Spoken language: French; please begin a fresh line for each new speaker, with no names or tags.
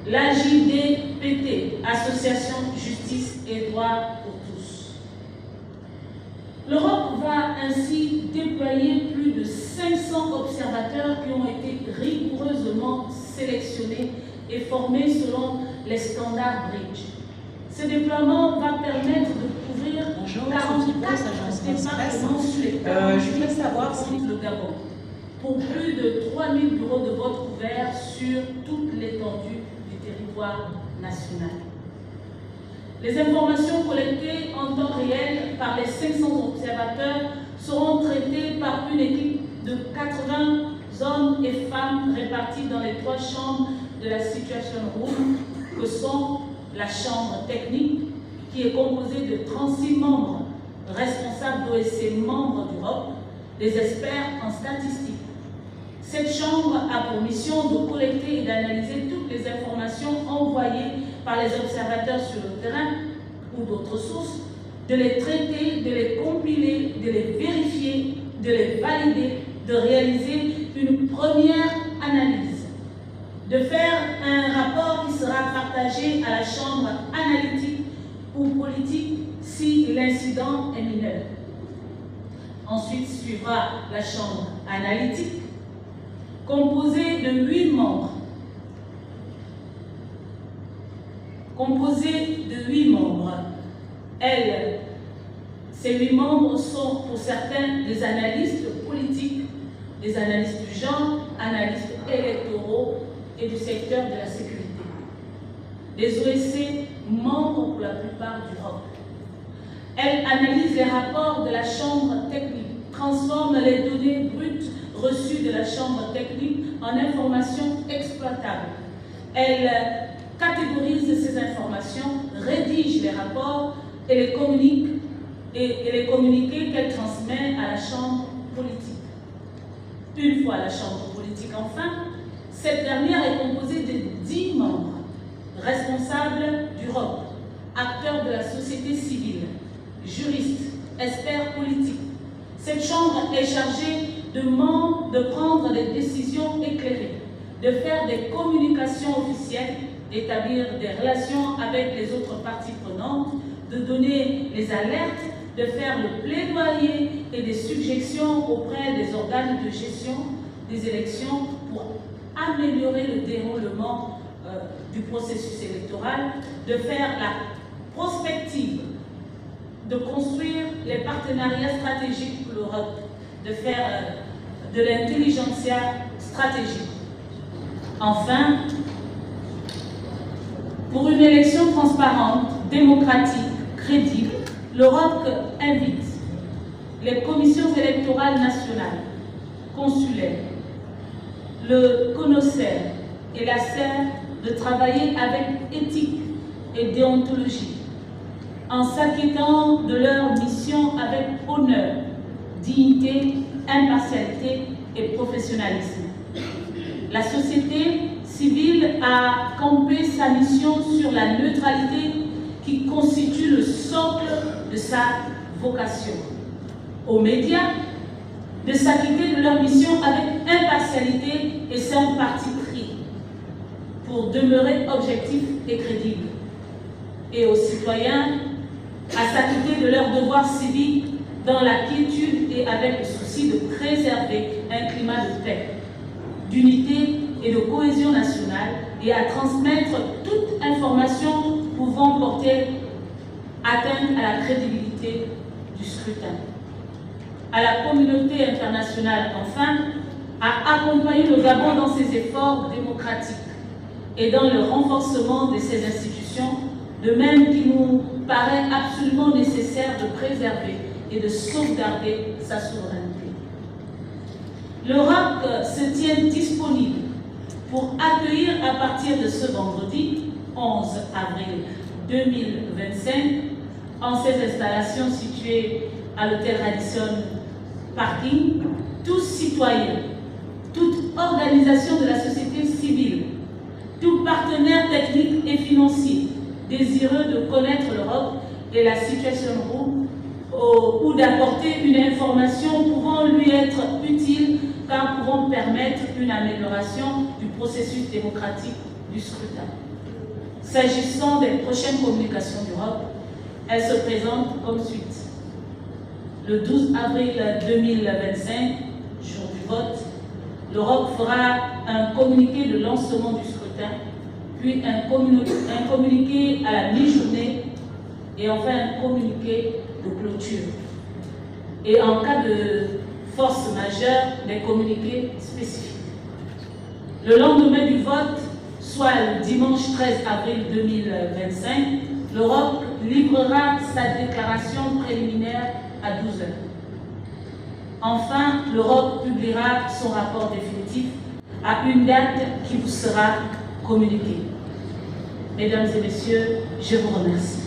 L'AJDPT, Association Justice et Droit pour tous. L'Europe va ainsi déployer plus de 500 observateurs qui ont été rigoureusement sélectionnés et formés selon les standards Bridge. Ce déploiement va permettre de couvrir 44 départements sur les 48
je voulais savoir si
le Gabon, pour plus de 3000 bureaux de vote ouverts sur toute l'étendue du territoire national. Les informations collectées en temps réel par les 500 observateurs seront traitées par une équipe de 80 hommes et femmes répartis dans les 3 chambres de la Situation Room, que sont la chambre technique, qui est composée de 36 membres responsables d'OSC membres d'Europe, des experts en statistique. Cette chambre a pour mission de collecter et d'analyser toutes les informations envoyées par les observateurs sur le terrain ou d'autres sources, de les traiter, de les compiler, de les vérifier, de les valider, de réaliser une première analyse, de faire un rapport qui sera partagé à la chambre analytique ou politique si l'incident est mineur. Ensuite suivra la chambre analytique, composée de 8 membres. Ces 8 membres sont pour certains des analystes politiques, des analystes du genre, analystes électoraux et du secteur de la sécurité. Des OSC membres pour la plupart d'Europe. Elle analyse les rapports de la chambre technique, transforme les données brutes reçues de la chambre technique en informations exploitables. Elle catégorise ces informations, rédige les rapports et les communiqués qu'elle transmet à la chambre politique. Une fois la chambre politique enfin, cette dernière est composée de 10 membres responsables d'Europe, acteurs de la société civile, juristes, experts politiques. Cette chambre est chargée de prendre des décisions éclairées, de faire des communications officielles, d'établir des relations avec les autres parties prenantes, de donner les alertes, de faire le plaidoyer et des suggestions auprès des organes de gestion des élections pour améliorer le déroulement du processus électoral, de faire la prospective, de construire les partenariats stratégiques pour l'Europe, de faire de l'intelligentsia stratégique. Enfin, pour une élection transparente, démocratique, crédible, l'Europe invite les commissions électorales nationales, consulaires, le CONOCER et la CER de travailler avec éthique et déontologie, en s'acquittant de leur mission avec honneur, dignité, impartialité et professionnalisme. La société civile a campé sa mission sur la neutralité qui constitue le socle de sa vocation. Aux médias, de s'acquitter de leur mission avec impartialité et sans parti pris, pour demeurer objectif et crédible. Et aux citoyens, à s'acquitter de leur devoir civique dans la quiétude et avec le souci de préserver un climat de paix, d'unité et de cohésion nationale, et à transmettre toute information pouvant porter atteinte à la crédibilité du scrutin. À la communauté internationale, enfin, à accompagner le Gabon dans ses efforts démocratiques et dans le renforcement de ses institutions, de même qu'il nous paraît absolument nécessaire de préserver et de sauvegarder sa souveraineté. L'Europe se tient disponible pour accueillir à partir de ce vendredi, 11 avril 2025, en ses installations situées à l'hôtel Radisson Parking, tous citoyens, toute organisation de la société civile, tout partenaire technique et financier désireux de connaître l'Europe et la situation ou d'apporter une information pouvant permettre une amélioration du processus démocratique du scrutin. S'agissant des prochaines communications d'Europe, elles se présentent comme suit. Le 12 avril 2025, jour du vote, l'Europe fera un communiqué de lancement du scrutin, puis un communiqué à la mi-journée et enfin un communiqué de clôture. Et en cas de force majeure, des communiqués spécifiques. Le lendemain du vote, soit le dimanche 13 avril 2025, l'Europe livrera sa déclaration préliminaire à 12 heures. Enfin, l'Europe publiera son rapport définitif à une date qui vous sera communiquée. Mesdames et messieurs, je vous remercie.